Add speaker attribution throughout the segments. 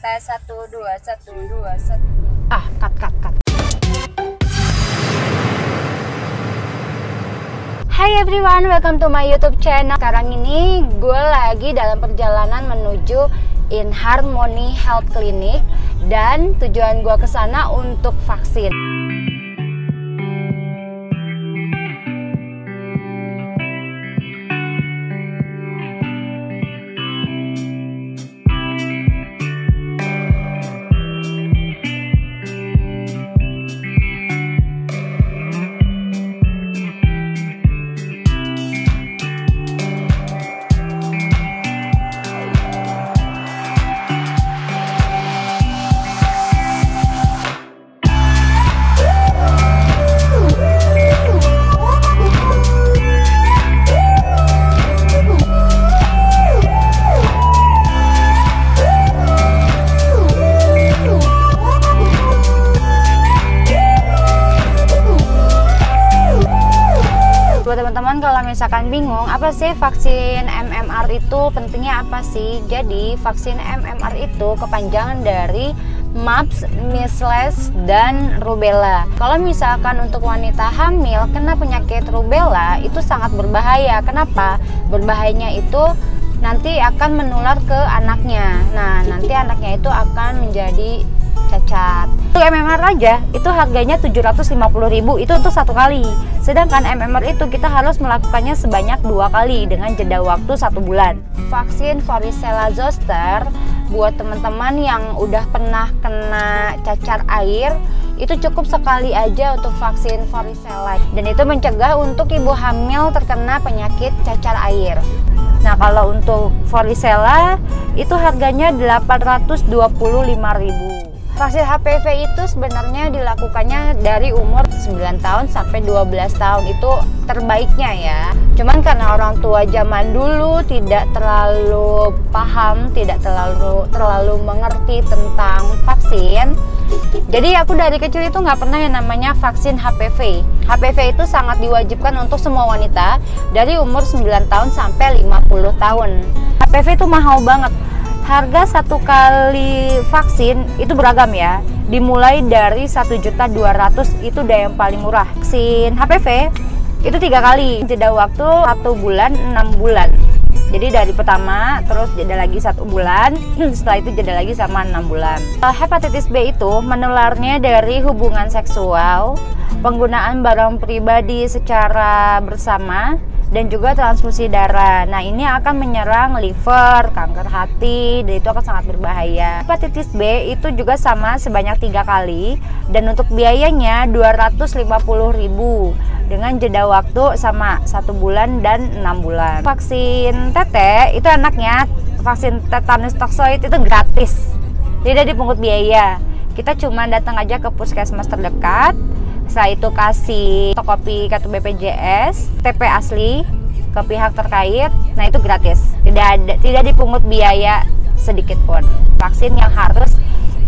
Speaker 1: Tes 1 2 1 2 1.
Speaker 2: Cut. Hai everyone, welcome to my YouTube channel. Sekarang ini gue lagi dalam perjalanan menuju InHarmony Health Clinic dan tujuan gue ke sana untuk vaksin. Teman-teman, kalau misalkan bingung apa sih vaksin MMR itu, pentingnya apa sih? Jadi vaksin MMR itu kepanjangan dari mumps, measles, dan rubella. Kalau misalkan untuk wanita hamil kena penyakit rubella itu sangat berbahaya. Kenapa? Berbahayanya itu nanti akan menular ke anaknya. Nah, nanti anaknya itu akan menjadi cacat. Untuk MMR aja itu harganya 750.000 itu untuk satu kali. Sedangkan MMR itu kita harus melakukannya sebanyak 2 kali dengan jeda waktu 1 bulan. Vaksin varicella zoster buat teman-teman yang udah pernah kena cacar air itu cukup sekali aja untuk vaksin varicella, dan itu mencegah untuk ibu hamil terkena penyakit cacar air. Nah, kalau untuk varicella itu harganya 825.000. Vaksin HPV itu sebenarnya dilakukannya dari umur 9 tahun sampai 12 tahun, itu terbaiknya ya. Cuman karena orang tua zaman dulu tidak terlalu paham, tidak terlalu mengerti tentang vaksin, jadi aku dari kecil itu nggak pernah yang namanya vaksin HPV. HPV itu sangat diwajibkan untuk semua wanita dari umur 9 tahun sampai 50 tahun. HPV itu mahal banget. Harga satu kali vaksin itu beragam ya, dimulai dari 1.200.000, itu udah yang paling murah. Vaksin HPV itu 3 kali, jeda waktu 1 bulan, 6 bulan. Jadi dari pertama, terus jeda lagi 1 bulan, setelah itu jeda lagi sama 6 bulan. Hepatitis B itu menularnya dari hubungan seksual, penggunaan barang pribadi secara bersama, dan juga transfusi darah. Nah, ini akan menyerang liver, kanker hati, dan itu akan sangat berbahaya. Hepatitis B itu juga sama sebanyak 3 kali, dan untuk biayanya 250.000 dengan jeda waktu sama 1 bulan dan 6 bulan. Vaksin TT itu anaknya, vaksin tetanus toksoid itu gratis, tidak dipungut biaya. Kita cuma datang aja ke puskesmas terdekat. Setelah itu kasih fotokopi kartu BPJS, TP asli ke pihak terkait. Nah, itu gratis, tidak dipungut biaya sedikit pun. Vaksin yang harus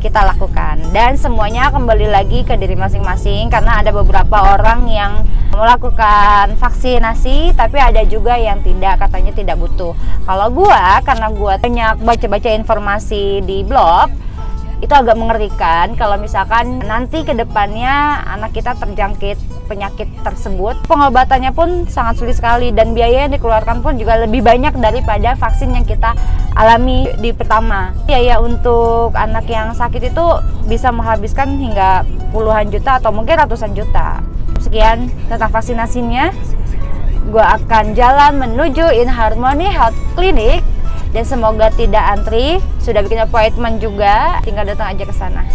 Speaker 2: kita lakukan, dan semuanya kembali lagi ke diri masing-masing, karena ada beberapa orang yang melakukan vaksinasi tapi ada juga yang tidak, katanya tidak butuh. Kalau karena gua banyak baca-baca informasi di blog, itu agak mengerikan kalau misalkan nanti ke depannya anak kita terjangkit penyakit tersebut. Pengobatannya pun sangat sulit sekali, dan biaya yang dikeluarkan pun juga lebih banyak daripada vaksin yang kita alami di pertama. Biaya untuk anak yang sakit itu bisa menghabiskan hingga puluhan juta atau mungkin ratusan juta. Sekian tentang vaksinasinya. Gue akan jalan menuju InHarmony Health Clinic, dan semoga tidak antri. Sudah bikin appointment juga, tinggal datang aja ke sana.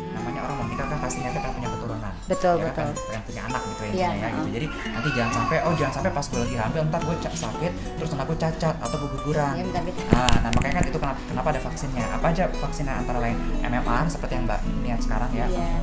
Speaker 3: Namanya orang mau nikah kan pastinya kan punya keturunan.
Speaker 2: Betul,
Speaker 3: ya,
Speaker 2: betul.
Speaker 3: Kan punya anak gitu ya,
Speaker 2: Iya,
Speaker 3: gitu. Jadi nanti jangan sampai pas gue lagi hamil ntar gue sakit terus anak gue cacat atau keguguran.
Speaker 2: Ya,
Speaker 3: Nah, makanya kan itu kenapa ada vaksinnya. Apa aja vaksinnya, antara lain MMR seperti yang Mbak lihat sekarang ya.
Speaker 2: Iya.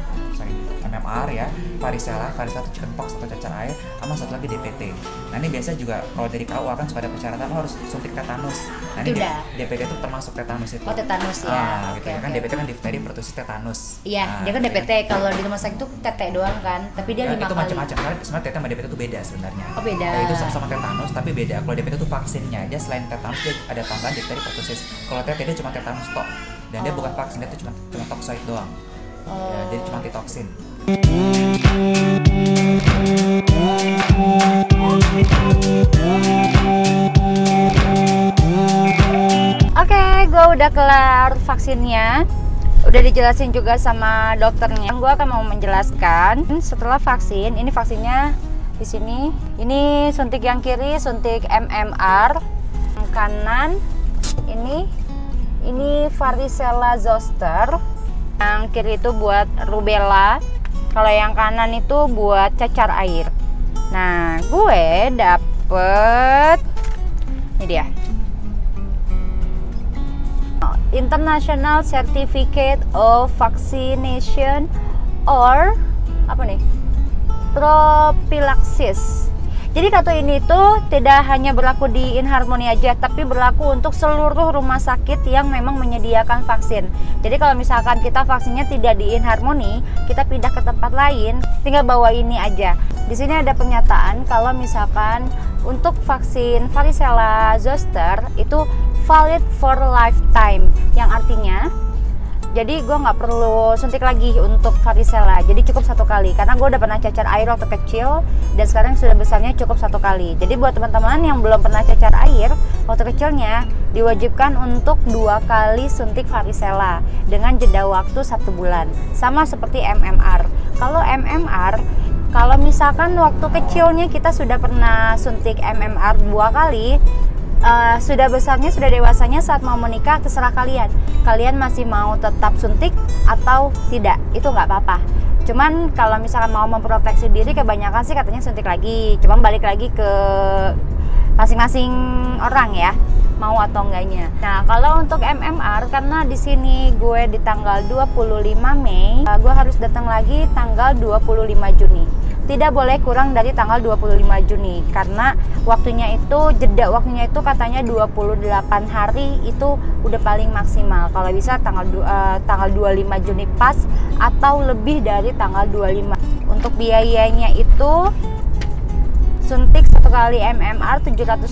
Speaker 3: MMR ya, varicella itu chickenpox atau cacar air, sama satu lagi DPT. Nah ini biasa juga kalau dari KUA kan suka ada persyaratan lo harus suntik tetanus. Nah ini DPT itu termasuk tetanus itu.
Speaker 2: Oh tetanus ya.
Speaker 3: Gitu ya kan DPT kan difteri, pertusis, tetanus.
Speaker 2: Iya, dia kan DPT. Kalau di rumah sakit itu tete doang kan, tapi dia 5 kali.
Speaker 3: Itu macam-macam. Karena sebenarnya TT sama DPT itu beda sebenarnya.
Speaker 2: Oh beda.
Speaker 3: Nah, itu sama-sama tetanus tapi beda. Kalau DPT itu vaksinnya, dia selain tetanus dia ada tambahan difteri, pertusis. Kalau TT dia cuma tetanus tok. Dan dia bukan vaksin, dia itu cuma toxoid doang. Ya, jadi cuma antitoksin.
Speaker 2: Oke, gue udah kelar vaksinnya. Udah dijelasin juga sama dokternya. Gue akan mau menjelaskan setelah vaksin. Ini vaksinnya di sini. Ini suntik yang kiri, suntik MMR. Yang kanan ini varicella zoster. Yang kiri itu buat rubella. Kalau yang kanan itu buat cacar air. Nah, gue dapet ini dia. International Certificate of Vaccination or apa nih? Prophylaxis. Jadi kartu ini tuh tidak hanya berlaku di InHarmony aja, tapi berlaku untuk seluruh rumah sakit yang memang menyediakan vaksin. Jadi kalau misalkan kita vaksinnya tidak di InHarmony, kita pindah ke tempat lain, tinggal bawa ini aja. Di sini ada pernyataan kalau misalkan untuk vaksin varicella zoster itu valid for lifetime, yang artinya jadi gue nggak perlu suntik lagi untuk varicella, jadi cukup 1 kali karena gue udah pernah cacar air waktu kecil dan sekarang sudah besarnya cukup 1 kali. Jadi buat teman-teman yang belum pernah cacar air waktu kecilnya diwajibkan untuk 2 kali suntik varicella dengan jeda waktu 1 bulan, sama seperti MMR. Kalau MMR, kalau misalkan waktu kecilnya kita sudah pernah suntik MMR 2 kali, sudah besarnya, sudah dewasanya saat mau menikah terserah kalian. Kalian masih mau tetap suntik atau tidak, itu nggak apa-apa. Cuman kalau misalkan mau memproteksi diri, kebanyakan sih katanya suntik lagi. Cuman balik lagi ke masing-masing orang ya, mau atau enggaknya. Nah kalau untuk MMR, karena di sini gue di tanggal 25 Mei, gue harus datang lagi tanggal 25 Juni. Tidak boleh kurang dari tanggal 25 Juni karena waktunya itu, jeda waktunya itu katanya 28 hari itu udah paling maksimal. Kalau bisa tanggal 25 Juni pas atau lebih dari tanggal 25. Untuk biayanya itu suntik 1 kali MMR 750.000,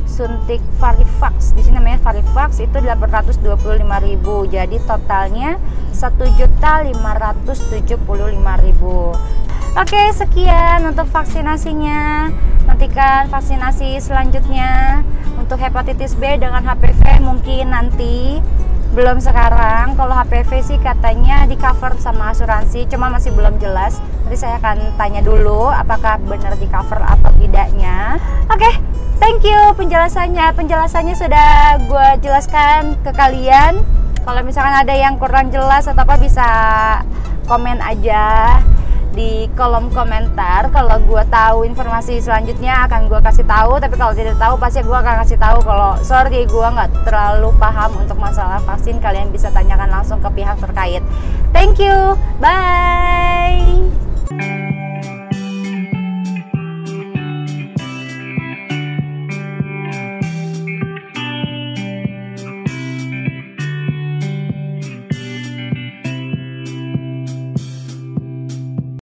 Speaker 2: suntik Varivax, di sini namanya Varivax itu 825.000. Jadi totalnya 1.575.000. Oke, sekian untuk vaksinasinya. Nantikan vaksinasi selanjutnya untuk hepatitis B dengan HPV mungkin nanti, belum sekarang. Kalau HPV sih katanya di cover sama asuransi, cuma masih belum jelas. Nanti saya akan tanya dulu apakah benar di cover atau tidaknya. Oke, thank you penjelasannya. Penjelasannya sudah gue jelaskan ke kalian. Kalau misalkan ada yang kurang jelas atau apa, bisa komen aja di kolom komentar. Kalau gue tahu informasi selanjutnya akan gue kasih tahu, tapi kalau tidak tahu pasti gue akan kasih tahu. Kalau sorry gue nggak terlalu paham untuk masalah vaksin, kalian bisa tanyakan langsung ke pihak terkait. Thank you, bye.